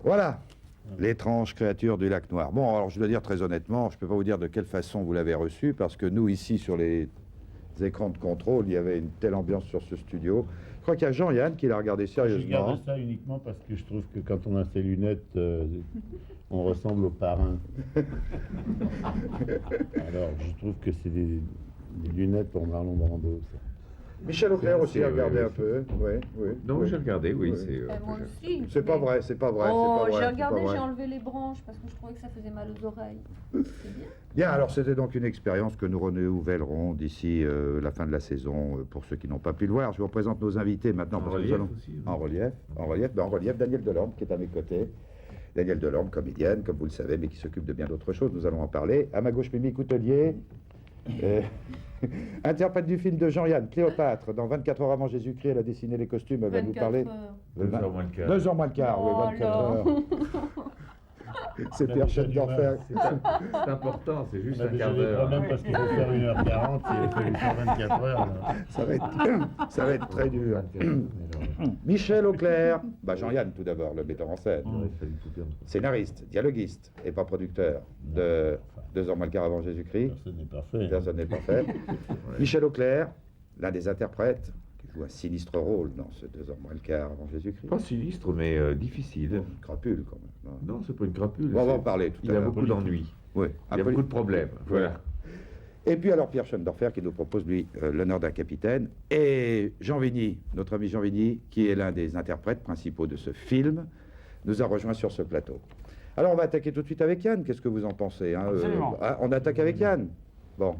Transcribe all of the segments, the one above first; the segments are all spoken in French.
Voilà, l'étrange créature du lac Noir. Bon, alors je dois dire très honnêtement, je ne peux pas vous dire de quelle façon vous l'avez reçu, parce que nous, ici, sur les écrans de contrôle, il y avait une telle ambiance sur ce studio. Je crois qu'il y a Jean-Yann qui l'a regardé Je sérieusement. regarde ça uniquement parce que je trouve que quand on a ses lunettes, on ressemble au parrain. Alors, je trouve que c'est des lunettes pour Marlon Brando, ça. Michel Auclair aussi a regardé un peu. Oui, oui. Non, oui. j'ai regardé, oui. Oui. Moi aussi. C'est pas vrai, c'est pas vrai. Oh, c'est pas vrai, j'ai c'est regardé, pas vrai. j'ai enlevé les branches parce que je trouvais que ça faisait mal aux oreilles. C'est bien. Bien, alors c'était donc une expérience que nous renouvellerons d'ici la fin de la saison, pour ceux qui n'ont pas pu le voir. Je vous représente nos invités maintenant. En parce que relief nous allons... aussi, oui. En relief, Daniel Delorme qui est à mes côtés. Daniel Delorme, comédienne, comme vous le savez, mais qui s'occupe de bien d'autres choses. Nous allons en parler. À ma gauche, Mimi Coutelier, interprète du film de Jean-Yann, Cléopâtre. Dans 24 heures avant Jésus-Christ, elle a dessiné les costumes. Elle va nous 24 parler. heures. 2 heures moins le quart. 2 heures moins le quart, oui, Oh 24 là. heures. C'est Pierre Schoendorfer. C'est important, c'est juste On a un déjà quart des d'heure. problèmes parce qu'il faut faire 1h40, il faut lui faire 24 heures. Là. Ça va être très dur. Michel Auclair, bah Jean-Yann tout d'abord, le metteur en scène, Ouais, ça dit tout bien. scénariste, dialoguiste et pas producteur de 2 heures moins le quart avant Jésus-Christ. Personne n'est parfait. Personne n'est parfait. Michel Auclair, l'un des interprètes, qui joue un sinistre rôle dans ce 2 heures moins le quart avant Jésus-Christ. Pas sinistre, mais difficile. Une crapule quand même. hein. Non, c'est pas une crapule. On va en c'est- parler tout Il à a l'heure. beaucoup d'ennuis. Oui, Il a beaucoup de problèmes. Voilà. Et puis alors Pierre Schoendorfer qui nous propose lui l'honneur d'un capitaine, et Jean Vigny, notre ami Jean Vigny, qui est l'un des interprètes principaux de ce film, nous a rejoint sur ce plateau. Alors on va attaquer tout de suite avec Yann, qu'est-ce que vous en pensez hein, Absolument. On attaque avec Yann. Bon,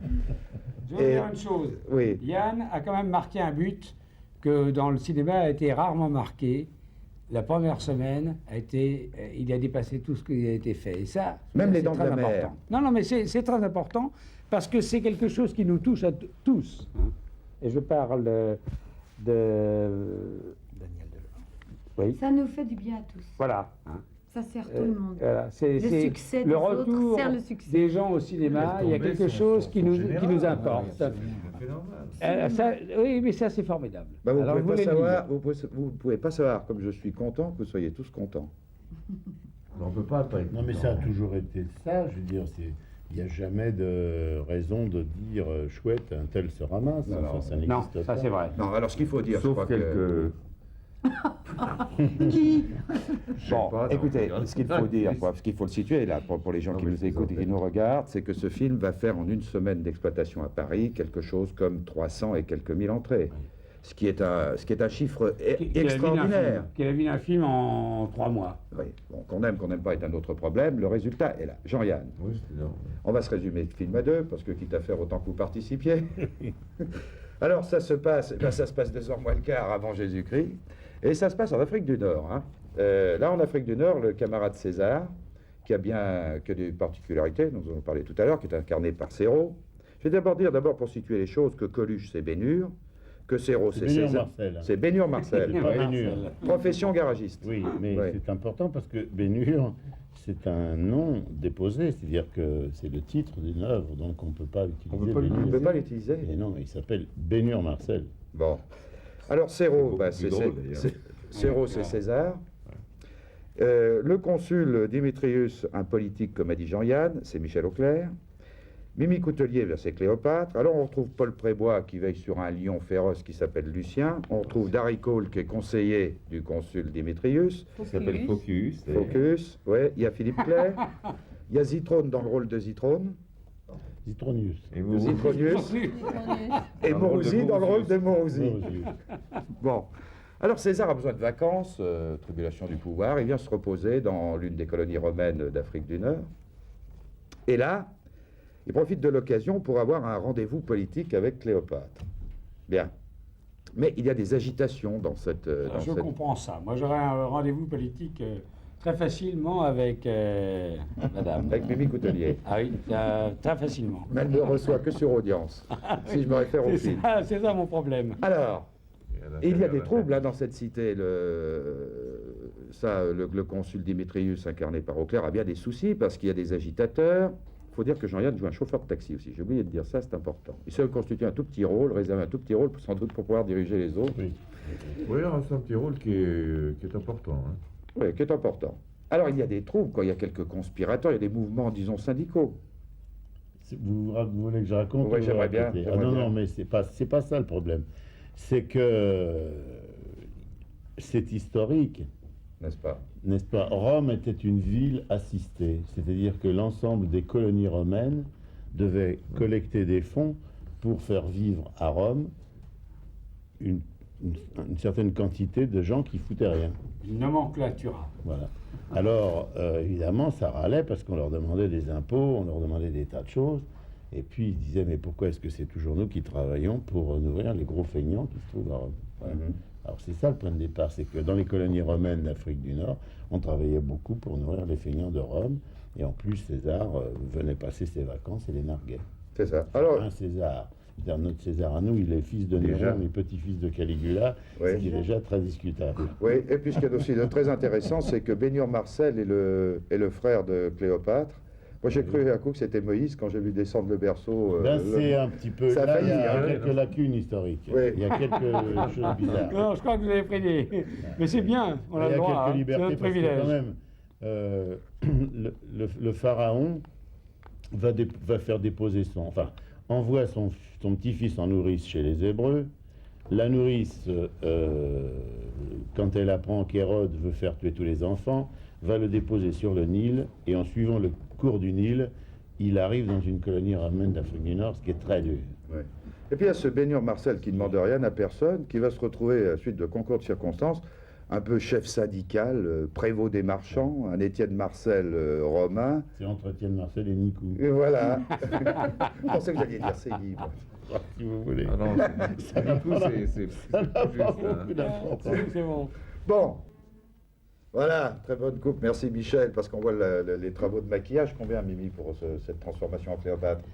Je veux Et- dire une chose. oui. Yann a quand même marqué un but que dans le cinéma a été rarement marqué. La première semaine a été, il a dépassé tout ce qui a été fait. Et ça, Même les c'est dents de très la mer. important. Non, mais c'est très important parce que c'est quelque chose qui nous touche à tous. hein. Et je parle de Daniel Delorme. Oui, Ça nous fait du bien à tous. voilà. hein. Ça sert tout le monde. Voilà, c'est succès le des retour autres sert le succès. des gens au cinéma. Il y a quelque chose qui nous importe. Oui, mais ça c'est formidable. Bah, vous Alors, pouvez pas voulez le savoir, dire. vous pouvez pas savoir, comme je suis content, que vous soyez tous contents. On peut pas être Non, mais ça a toujours été ça, je veux dire, il n'y a jamais de raison de dire chouette, un tel se ramasse. Non, Enfin, ça Non, n'existe ça pas. c'est vrai. Non, alors ce qu'il faut dire, je Sauf crois que... quelques... Qui Bon, pas, non, écoutez, je ce qu'il faut dire, quoi, parce qu'il faut le situer là, pour les gens Non, qui mais nous je écoutent et qui plaisante. nous regardent, c'est que ce film va faire en une semaine d'exploitation à Paris quelque chose comme 300 et quelques mille entrées. Ce qui est un chiffre extraordinaire. Qui a vu un film en 3 mois. Oui, bon, qu'on n'aime pas est un autre problème. Le résultat est là. Jean-Yann, Oui, c'est énorme. on va se résumer le film à deux, parce que quitte à faire autant que vous participiez. Alors, ça se passe 2 heures moins le quart avant Jésus-Christ, et ça se passe en Afrique du Nord. hein. Là, en Afrique du Nord, le camarade César, qui a bien que des particularités, nous en avons parlé tout à l'heure, qui est incarné par Serrault. Je vais d'abord dire, pour situer les choses, que Coluche, c'est Bénure, que Serrault, c'est Bénure César. Marcel. C'est Bénure Marcel. C'est pas ouais. Bénure. Profession garagiste. Oui, mais Ouais. c'est important parce que Bénure, c'est un nom déposé, c'est-à-dire que c'est le titre d'une œuvre, donc on ne peut pas utiliser peut pas On ne Bénure. peut pas l'utiliser. Et non, il s'appelle Bénure Marcel. Bon. Alors, Serrault, beaucoup bah, plus drôle, d'ailleurs. Serrault, c'est César. Le consul Démétrius, un politique, comme a dit Jean-Yann, c'est Michel Auclair. Mimi Coutelier, c'est Cléopâtre. Alors, on retrouve Paul Prébois, qui veille sur un lion féroce qui s'appelle Lucien. On retrouve Darry Cole, qui est conseiller du consul Démétrius. Ça s'appelle Focus. Focus, ouais. Il y a Philippe Clair. Il y a Zitrone dans le rôle de Zitrone. Zitronius. Et vous, Zitronius. Et Dans le rôle de Mourouzi dans le rôle de Mourouzi. Mourouzi. Bon. Alors César a besoin de vacances, tribulation du pouvoir, il vient se reposer dans l'une des colonies romaines d'Afrique du Nord. Et là, il profite de l'occasion pour avoir un rendez-vous politique avec Cléopâtre. Bien. Mais il y a des agitations dans cette... Je comprends ça. Moi j'aurais un rendez-vous politique très facilement avec madame. Avec Mimi Coutelier. Ah oui, très facilement. Mais elle ne reçoit que sur audience, si je me réfère au film. C'est ça mon problème. Alors, il y a des troubles là, dans cette cité. Le consul Démétrius, incarné par Auclair, a bien des soucis parce qu'il y a des agitateurs. Il faut dire que Jean-Yann joue un chauffeur de taxi aussi. J'ai oublié de dire ça, c'est important. Il se constitue un tout petit rôle, réserve un tout petit rôle, sans doute pour pouvoir diriger les autres. Oui. Oui, c'est un petit rôle qui est important. Hein. Oui, qui est important. Alors, il y a des troubles, quoi. Il y a quelques conspirateurs, il y a des mouvements, disons, syndicaux. Vous voulez que je raconte Oui, ou j'aimerais bien, raconter j'aimerais non, bien. non, mais c'est pas ça le problème. C'est que c'est historique, N'est-ce pas? n'est-ce pas? Rome était une ville assistée, c'est-à-dire que l'ensemble des colonies romaines devaient collecter des fonds pour faire vivre à Rome une, une certaine quantité de gens qui foutaient rien. Une nomenclatura. Voilà. Alors, évidemment, ça râlait parce qu'on leur demandait des impôts, on leur demandait des tas de choses. Et puis, ils disaient, mais pourquoi est-ce que c'est toujours nous qui travaillons pour nourrir les gros feignants qui se trouvent à Rome? Voilà. Alors, c'est ça le point de départ, c'est que dans les colonies romaines d'Afrique du Nord, on travaillait beaucoup pour nourrir les feignants de Rome. Et en plus, César venait passer ses vacances et les narguait. C'est ça. Alors, Un César. C'est-à-dire, notre César à nous, il est fils de Déjà. Néron, mais petit-fils de Caligula, Oui. ce qui est déjà très discutable. oui, et puis ce qu'il y a aussi de très intéressant, c'est que Bénur Marcel est le frère de Cléopâtre. Moi, j'ai cru à coup que c'était Moïse quand j'ai vu descendre le berceau. Ben, le- c'est un petit peu. Ça a Là, il y failli, a hein. quelques lacunes historiques. Oui. Il y a quelques choses bizarres. Non, je crois que vous avez pris des... Mais c'est bien, on a Il y le a droit, quelques hein, c'est libertés notre parce que privilège. quand même, le pharaon va faire déposer envoie son petit-fils en nourrice chez les Hébreux. La nourrice, quand elle apprend qu'Hérode veut faire tuer tous les enfants, va le déposer sur le Nil, et en suivant le cours du Nil, il arrive dans une colonie romaine d'Afrique du Nord, ce qui est très dur. Ouais. Et puis il y a ce Bénur Marcel qui ne demande rien à personne, qui va se retrouver, à la suite de concours de circonstances, un peu chef syndical, prévôt des marchands, un Étienne Marcel romain. C'est entre Étienne Marcel et Nicou, Et voilà. Je pensais que vous alliez dire Ségui, moi. si vous voulez. Ah non, du coup, c'est Ça n'a pas juste, hein. beaucoup d'importance. C'est bon. Bon. Voilà, très bonne coupe. Merci Michel, parce qu'on voit les travaux de maquillage. Combien, Mimi, pour cette transformation en Cléopâtre?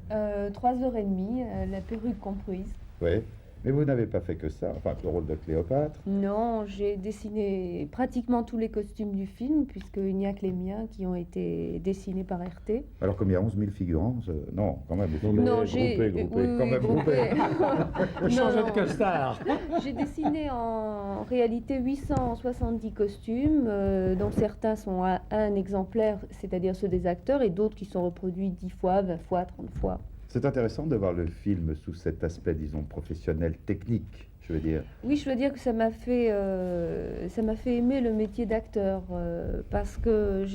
3h30, la perruque comprise. Oui. Mais vous n'avez pas fait que ça, enfin, le rôle de Cléopâtre. Non, j'ai dessiné pratiquement tous les costumes du film, puisqu'il n'y a que les miens qui ont été dessinés par RT. Alors, comme il y a 11 000 figurants, non, quand même. Non, mais Non, groupé, j'ai groupé. oui, Quand même groupé. Je changeais de Non. costard. J'ai dessiné en réalité 870 costumes, dont certains sont à un exemplaire, c'est-à-dire ceux des acteurs, et d'autres qui sont reproduits 10 fois, 20 fois, 30 fois. C'est intéressant de voir le film sous cet aspect, disons, professionnel, technique, je veux dire. Oui, je veux dire que ça m'a fait aimer le métier d'acteur, parce que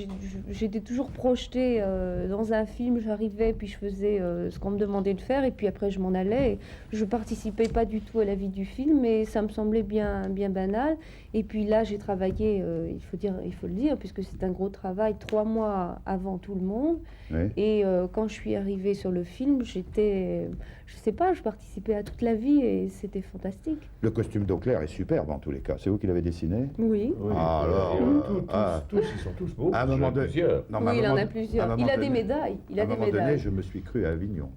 j'étais toujours projetée dans un film, j'arrivais, puis je faisais ce qu'on me demandait de faire, et puis après je m'en allais. Je participais pas du tout à la vie du film, mais ça me semblait bien banal. Et puis là, j'ai travaillé, il faut le dire, puisque c'est un gros travail, 3 mois avant tout le monde. Oui. Et quand je suis arrivée sur le film, j'étais, je sais pas, je participais à toute la vie et c'était fantastique. Le costume d'Auclair est superbe en tous les cas. C'est vous qui l'avez dessiné? Oui. Oui, Ah, alors, tous, ils sont tous beaux. À un J'en ai moment donné- plusieurs. Non, mais à Oui, un il en moment a de- à un plusieurs. moment Il a des donné- médailles. Il à a un des moment donné, médailles. je me suis cru à Avignon.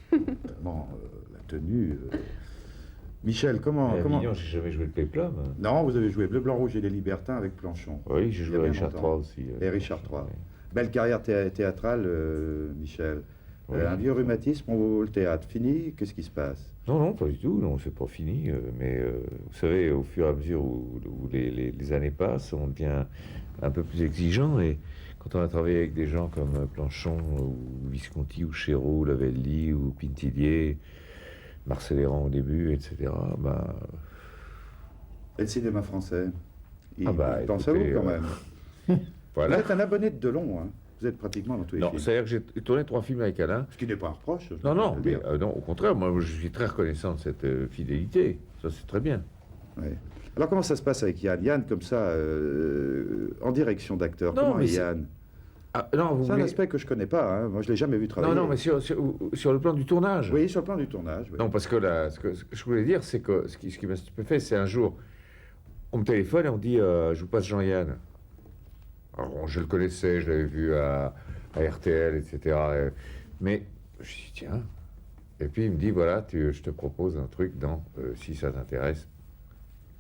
Tellement, la tenue. Michel, comment, À comment... Avignon, j'ai jamais joué le péplum. Non, vous avez joué Bleu, Blanc, Rouge et les Libertins avec Planchon. Oui, j'ai Il y a joué bien Richard longtemps. III aussi. Et Richard III. Belle carrière théâtrale, Michel. Oui. Un vieux rhumatisme au théâtre. Fini, qu'est-ce qui se passe? Non, non, pas du tout, non, c'est pas fini. Mais vous savez, au fur et à mesure où les années passent, on devient un peu plus exigeant. Et quand on a travaillé avec des gens comme Planchon, ou Visconti, ou Chéreau, ou Lavelli, ou Pintillier, Marcel Héran au début, etc., ben, Et le cinéma français? Il Ah bah, pense à vous écoutez, quand même. Vous voilà. êtes un abonné de Delon, hein. Vous êtes pratiquement dans tous les Non, films. c'est-à-dire que j'ai tourné 3 films avec Alain. Ce qui n'est pas un reproche. Non, non, je veux mais, dire. non, au contraire, moi je suis très reconnaissant de cette fidélité. Ça, c'est très bien. Ouais. Alors comment ça se passe avec Yann? Yann, comme ça, en direction d'acteur, Non, comment mais est c'est- Yann? Ah, non, vous C'est un voulez- aspect que je connais pas, hein. Moi je l'ai jamais vu travailler. Non, non, mais sur le plan du tournage. Oui, sur le plan du tournage. oui. Non, parce que là, ce que je voulais dire, c'est que ce qui m'a stupéfait, c'est un jour, on me téléphone et on dit je vous passe Jean-Yann. Alors, je le connaissais, je l'avais vu à RTL, etc. Mais je me suis dit tiens. Et puis il me dit voilà, je te propose un truc si ça t'intéresse.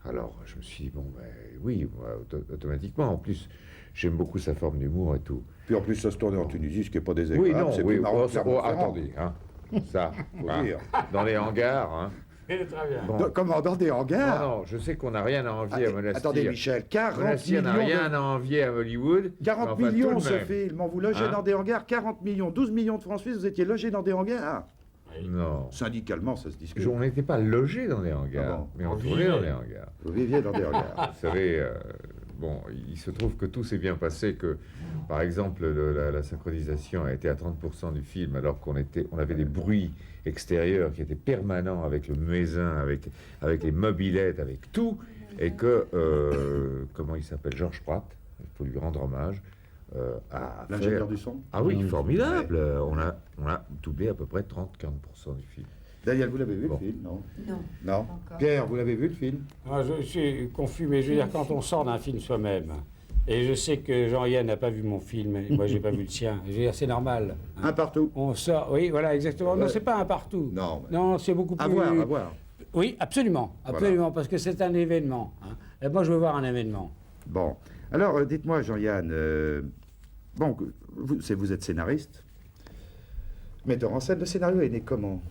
Alors je me suis dit bon, ben oui, moi, automatiquement. En plus, j'aime beaucoup sa forme d'humour et tout. Puis en plus, ça se tournait en Tunisie, ce qui n'est pas désagréable. Oui, non, c'est oui, plus marrant que attendez, hein, ça, Faut hein, dire. dans les hangars, hein. Très bien. Bon. Commandant des hangars. Non, je sais qu'on n'a rien à envier à Monastir. Attendez, Michel, 40 Monastir n'a millions, rien à envier à Hollywood. 40 mais enfin, millions tout de ce même. film. On vous logez Hein? dans des hangars, 40 millions, 12 millions de francs suisses, vous étiez logés dans des hangars. Non. Syndicalement, ça se discute. On n'était pas logés dans des hangars, Ah bon. mais on On tournait vivait. dans des hangars. Vous viviez dans des hangars. Vous savez, bon, il se trouve que tout s'est bien passé, que, par exemple, la synchronisation a été à 30% du film, alors on avait des bruits extérieurs qui étaient permanents avec le muezzin, avec les mobylettes, avec tout, et que, comment il s'appelle, Georges Pratt, il faut lui rendre hommage, a fait... L'ingénieur du son. Ah oui, Oui. formidable. On a doublé à peu près 30-40% du film. Daniel, vous l'avez vu Bon. le film, non? Non. Non. Encore. Pierre, vous l'avez vu le film? Ah, je suis confus, mais je veux dire, quand on sort d'un film soi-même, et je sais que Jean-Yann n'a pas vu mon film, et moi j'ai pas vu le sien, je veux dire, c'est normal. Un partout. On sort, oui, voilà, exactement. Non, Ouais. c'est pas un partout. Non. mais- Non, c'est beaucoup plus. À voir, à voir. Oui, absolument, absolument, parce que c'est un événement. Hein. Et moi, je veux voir un événement. Bon. Alors, dites-moi, Jean-Yann, bon, vous êtes scénariste, metteur en scène. Le scénario est né comment?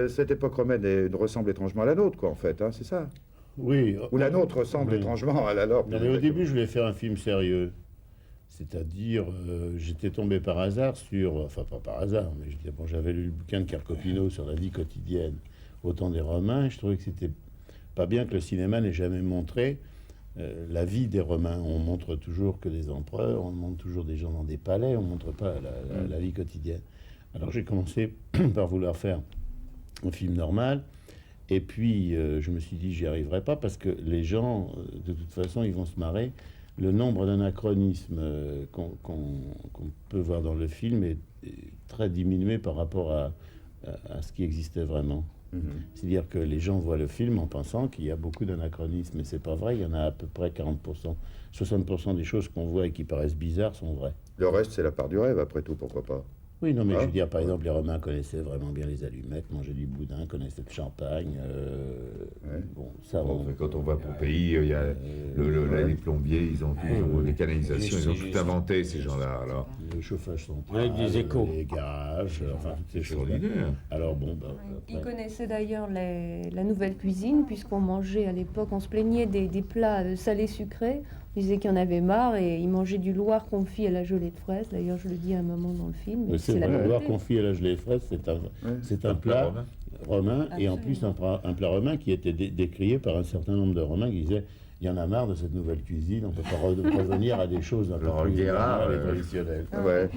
Cette époque romaine ressemble étrangement à la nôtre, quoi, en fait, hein, c'est ça? Oui. Ou la nôtre ressemble Oui. étrangement à la leur. Non, mais au début, je voulais faire un film sérieux. C'est-à-dire, j'étais tombé par hasard sur... Enfin, pas par hasard, mais bon, j'avais lu le bouquin de Carcopino sur la vie quotidienne au temps des Romains. Et je trouvais que c'était pas bien que le cinéma n'ait jamais montré la vie des Romains. On montre toujours que des empereurs, on montre toujours des gens dans des palais, on montre pas la vie quotidienne. Alors j'ai commencé par vouloir faire un film normal. Et puis, je me suis dit, j'y arriverai pas parce que les gens, de toute façon, ils vont se marrer. Le nombre d'anachronismes qu'on peut voir dans le film est très diminué par rapport à ce qui existait vraiment. Mhm. C'est-à-dire que les gens voient le film en pensant qu'il y a beaucoup d'anachronismes, mais c'est pas vrai. Il y en a à peu près 40%. 60% des choses qu'on voit et qui paraissent bizarres sont vraies. Le reste, c'est la part du rêve, après tout, pourquoi pas? Oui, non, mais Ah. je veux dire, par exemple, les Romains connaissaient vraiment bien les allumettes, mangeaient du boudin, connaissaient le champagne. Ouais. Bon, ça, Bon, on- mais quand on va pour pays, il y a les plombiers, ils ont les canalisations, ils ont tout inventé, ces gens-là. Alors, le chauffage central, Avec des échos. les garages, enfin toutes ces choses-là. extraordinaire. Alors bon, bah, Ils après, connaissaient d'ailleurs la nouvelle cuisine, puisqu'on mangeait à l'époque, on se plaignait des plats salés sucrés. On disait qu'il y en avait marre et ils mangeaient du Loire confit à la gelée de fraises. D'ailleurs, je le dis à un moment dans le film. mais c'est la vrai, le vérité. Loire confit à la gelée fraise, c'est un plat romain. romain, et en Absolument. plus un plat romain qui était décrié par un certain nombre de Romains qui disaient il y en a marre de cette nouvelle cuisine, on peut pas revenir à des choses un peu Laurent plus Guérard, normales et traditionnelles. Ouais.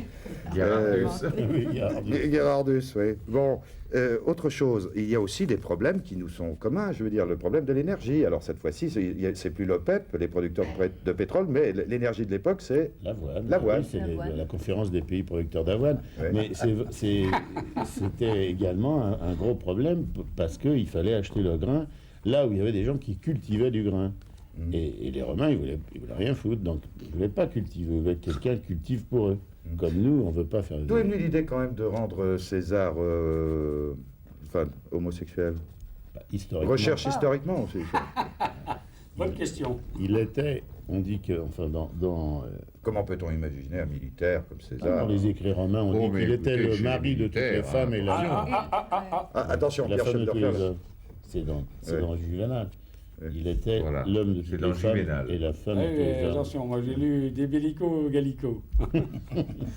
Gerardus. Oui, il y a- Gérardus, oui. Bon, autre chose, il y a aussi des problèmes qui nous sont communs, je veux dire, le problème de l'énergie. Alors cette fois-ci, c'est plus l'OPEP, les producteurs de pétrole, mais l'énergie de l'époque, c'est... L'avoine. L'avoine. Oui, c'est L'avoine. la conférence des pays producteurs d'avoine. Ouais. Mais c'était également un gros problème parce qu'il fallait acheter le grain là où il y avait des gens qui cultivaient du grain. Mm. Et les Romains, ils voulaient rien foutre. Donc, ils ne voulaient pas cultiver. Ils voulaient que quelqu'un cultive pour eux. Mm. Comme nous, on ne veut pas faire... D'où est venue l'idée quand même de rendre César enfin, homosexuel? Historiquement, Recherche historiquement aussi. Bonne question. il était... On dit que, enfin, Comment peut-on imaginer un militaire comme César? dans les écrits romains, on Oh, dit mais qu'il était écoutez, le chez mari les de toutes les militaires, femmes et la... Ah, attention, La Pierre femme de tous les Schulderfer. hommes. C'est Ouais. dans Juvenal. Ouais. Il était Voilà. l'homme de C'est toutes dans les femmes Juvénal. et la femme de Oui, tous les hommes. attention, moi j'ai lu des bellico gallico.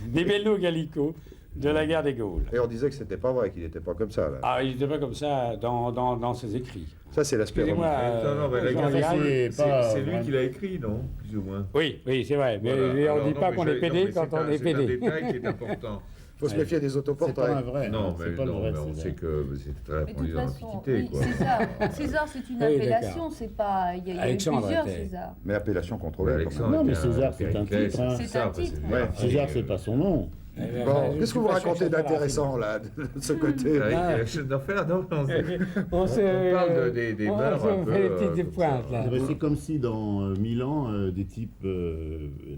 Des bello gallico de la guerre des Gaules. Et on disait que c'était pas vrai, qu'il n'était pas comme ça. Là. Ah, il n'était pas comme ça dans ses écrits. Ça, c'est l'aspect Excusez-moi. romantique. Non, mais la Jean-Yann, guerre des c'est Gaules, pas c'est lui vraiment- qui l'a écrit, non? Plus ou moins. Oui, c'est vrai. Mais Voilà. on Alors, ne dit non, pas mais qu'on je- est non, pédé mais quand c'est on un- est C'est un pédé. détail qui est important. Il faut se méfier des C'est pas autoportraits. un vrai. Non, c'est mais, pas le non, vrai. mais on César. sait que c'est très Mais de répandu toute dans façon, l'Antiquité, oui, quoi. César, c'est une Oui, appellation, d'accord. c'est pas. Il y a eu Alexandre plusieurs était- César. Mais appellation contrôlée. Ouais, quand même. Alexandre Non, mais était César, c'est un Périclès, titre, hein. C'est ça, un bah, titre. Ouais. César, c'est pas son nom. Bon, qu'est-ce que vous racontez d'intéressant, là, de ce côté? D'en faire, non, On parle des mœurs un peu, fait des petites comme pointes, ça. là. C'est comme si dans Milan, des types,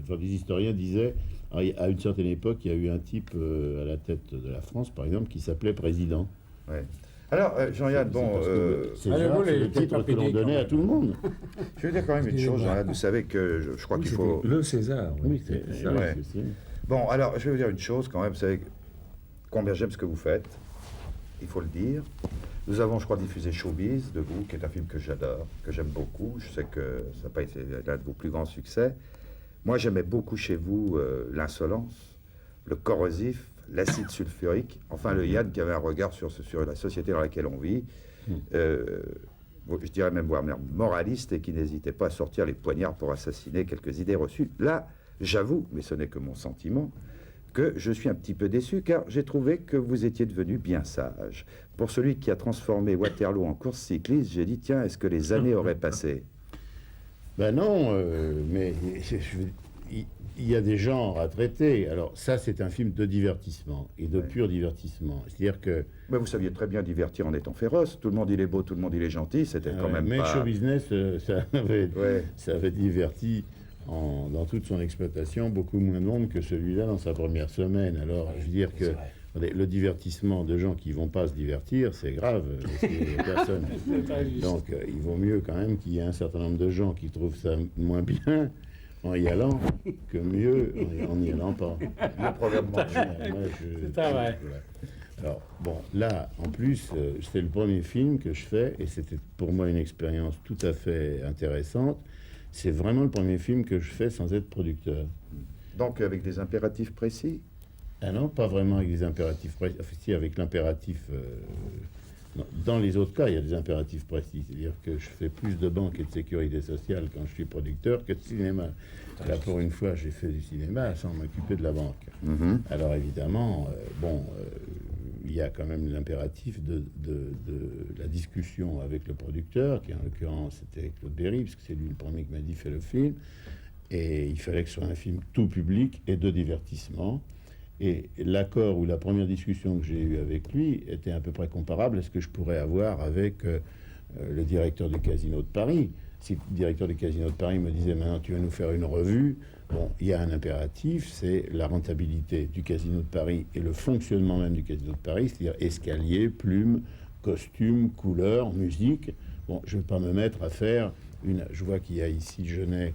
enfin des historiens disaient, à une certaine époque, il y a eu un type à la tête de la France, par exemple, qui s'appelait président. Ouais. Alors, Jean-Yann, C'est bon, parce que César, Allez, vous, c'est les le titre pas que l'on pédés, donnait quand à même. tout le monde. je veux dire quand même une chose, Jean-Yann, vous savez que je crois qu'il faut... Le César. Oui, c'est ça. Ouais. c'est- Bon, alors, je vais vous dire une chose quand même, vous savez combien j'aime ce que vous faites, il faut le dire. Nous avons, je crois, diffusé Showbiz de vous, qui est un film que j'adore, que j'aime beaucoup. Je sais que ça n'a pas été l'un de vos plus grands succès. Moi, j'aimais beaucoup chez vous l'insolence, le corrosif, l'acide sulfurique, enfin le Yann qui avait un regard sur la société dans laquelle on vit. Je dirais même voire moraliste et qui n'hésitait pas à sortir les poignards pour assassiner quelques idées reçues. Là, j'avoue, mais ce n'est que mon sentiment, que je suis un petit peu déçu car j'ai trouvé que vous étiez devenu bien sage. Pour celui qui a transformé Waterloo en course cycliste, j'ai dit tiens, est-ce que les années auraient passé? Ben non, mais il y a des genres à traiter. Alors ça, c'est un film de divertissement et de pur divertissement. C'est-à-dire que... Mais vous saviez très bien divertir en étant féroce. Tout le monde il est beau, tout le monde il est gentil. C'était quand même mais pas... Show Business, ça avait diverti dans toute son exploitation beaucoup moins de monde que celui-là dans sa première semaine. Alors, je veux dire que le divertissement de gens qui ne vont pas se divertir, c'est grave. Parce qu'il y a personne. Donc, il vaut mieux quand même qu'il y ait un certain nombre de gens qui trouvent ça moins bien en y allant que mieux en n'y allant pas. Le programme marche. C'est vrai. Alors, bon, là, en plus, c'est le premier film que je fais et c'était pour moi une expérience tout à fait intéressante. C'est vraiment le premier film que je fais sans être producteur. Donc, avec des impératifs précis? Ah non, pas vraiment avec des impératifs précis. Enfin, si, avec l'impératif... dans les autres cas, il y a des impératifs précis. C'est-à-dire que je fais plus de banque et de sécurité sociale quand je suis producteur que de cinéma. Là, pour une fois, j'ai fait du cinéma sans m'occuper de la banque. Alors, évidemment, il y a quand même l'impératif de la discussion avec le producteur, qui en l'occurrence c'était Claude Berry, puisque c'est lui le premier qui m'a dit fais le film. Et il fallait que ce soit un film tout public et de divertissement. Et l'accord ou la première discussion que j'ai eue avec lui était à peu près comparable à ce que je pourrais avoir avec le directeur du Casino de Paris. Si le directeur du Casino de Paris me disait maintenant tu vas nous faire une revue, bon, il y a un impératif, c'est la rentabilité du Casino de Paris et le fonctionnement même du Casino de Paris, c'est-à-dire escalier, plumes, costumes, couleurs, musique. Bon, je ne vais pas me mettre à faire une... Je vois qu'il y a ici Genet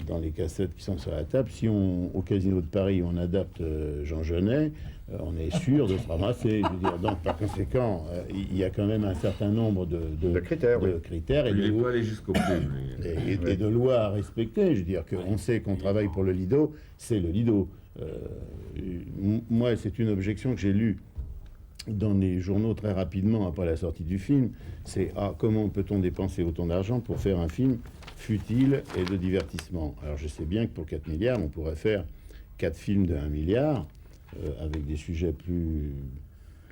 dans les cassettes qui sont sur la table. Si au Casino de Paris, on adapte Jean Genet, on est sûr de se ramasser. Je veux dire, donc, par conséquent, il y a quand même un certain nombre de critères et Il ne pas aller jusqu'au plume. et de lois à respecter. Je veux dire qu'on sait qu'on travaille pour le Lido, c'est le Lido. Moi, c'est une objection que j'ai lue dans les journaux très rapidement après la sortie du film. C'est comment peut-on dépenser autant d'argent pour faire un film futile et de divertissement? Alors je sais bien que pour 4 milliards, on pourrait faire 4 films de 1 milliard avec des sujets plus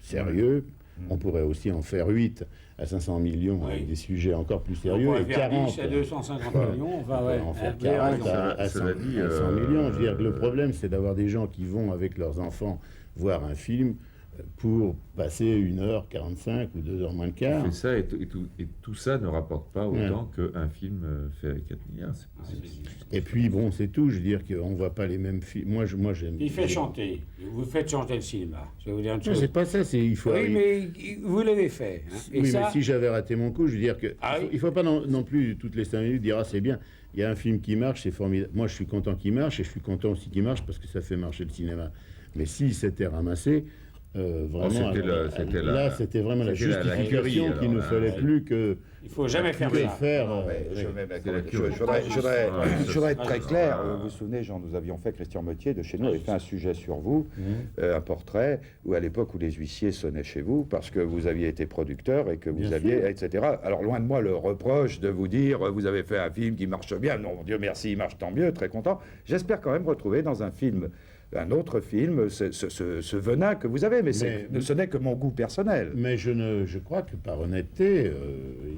sérieux. On pourrait aussi en faire 8 à 500 millions avec des sujets encore plus sérieux. On Et 40 à 250 millions. on pourrait en faire 40 à 100 millions. Je veux dire que le problème, c'est d'avoir des gens qui vont avec leurs enfants voir un film pour passer 1h45 ou 2h moins le quart. Fait ça et tout ça ne rapporte pas autant qu'un film fait avec 4 milliards. C'est possible. Et puis bon, c'est tout. Je veux dire qu'on ne voit pas les mêmes films. Moi, j'aime. Il fait chanter. Vous faites chanter le cinéma. Je vais vous dire une Non, chose. c'est pas ça. Il faut. Oui, mais vous l'avez fait. Hein. Et Oui, ça, mais si j'avais raté mon coup, je veux dire que il faut pas non plus toutes les 5 minutes dire c'est bien. Il y a un film qui marche, c'est formidable. Moi, je suis content qu'il marche et je suis content aussi qu'il marche parce que ça fait marcher le cinéma. Mais s'il s'était ramassé. Vraiment, c'était vraiment la justification qu'il ne fallait plus que. Il faut jamais faire ça. Je voudrais être très clair. Vous vous souvenez, Jean, nous avions fait, Christian Mottier de chez nous avait fait un sujet sur vous, un portrait, où à l'époque où les huissiers sonnaient chez vous parce que vous aviez été producteur et que vous aviez, etc. Alors loin de moi le reproche de vous dire vous avez fait un film qui marche bien. Non, Dieu merci, il marche tant mieux, très content. J'espère quand même retrouver dans un film. Un autre film, ce venin que vous avez, mais ce n'est que mon goût personnel. Mais je crois que par honnêteté,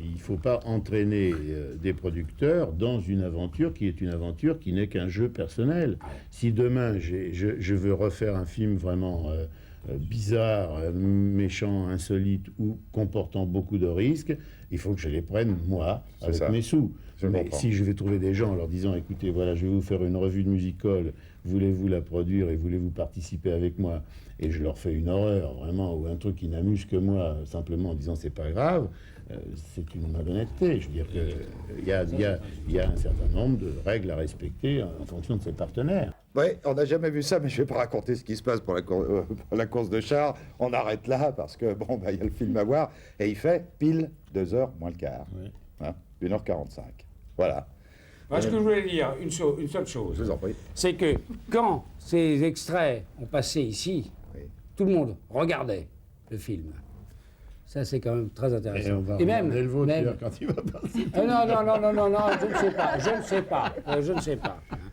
il ne faut pas entraîner des producteurs dans une aventure qui est une aventure qui n'est qu'un jeu personnel. Si demain je veux refaire un film vraiment bizarre, méchant, insolite ou comportant beaucoup de risques, il faut que je les prenne moi avec mes sous. Mais si je vais trouver des gens en leur disant écoutez, voilà, je vais vous faire une revue de music-hall, voulez-vous la produire et voulez-vous participer avec moi, et je leur fais une horreur vraiment ou un truc qui n'amuse que moi simplement en disant c'est pas grave, c'est une malhonnêteté. Je veux dire qu'il y a un certain nombre de règles à respecter en fonction de ses partenaires. Oui, on n'a jamais vu ça, mais je ne vais pas raconter ce qui se passe pour la course de char. On arrête là parce que, bon, il y a le film à voir. Et il fait pile 2h moins le quart. Oui. Hein, 1h45. Voilà. Moi, ce que je voulais dire, une seule chose, Je vous en prie. c'est que quand ces extraits ont passé ici, Oui. tout le monde regardait le film. Ça, c'est quand même très intéressant. Et on va regarder le vôtre d'ailleurs, quand il va passer. Non, je ne sais pas, je ne sais pas.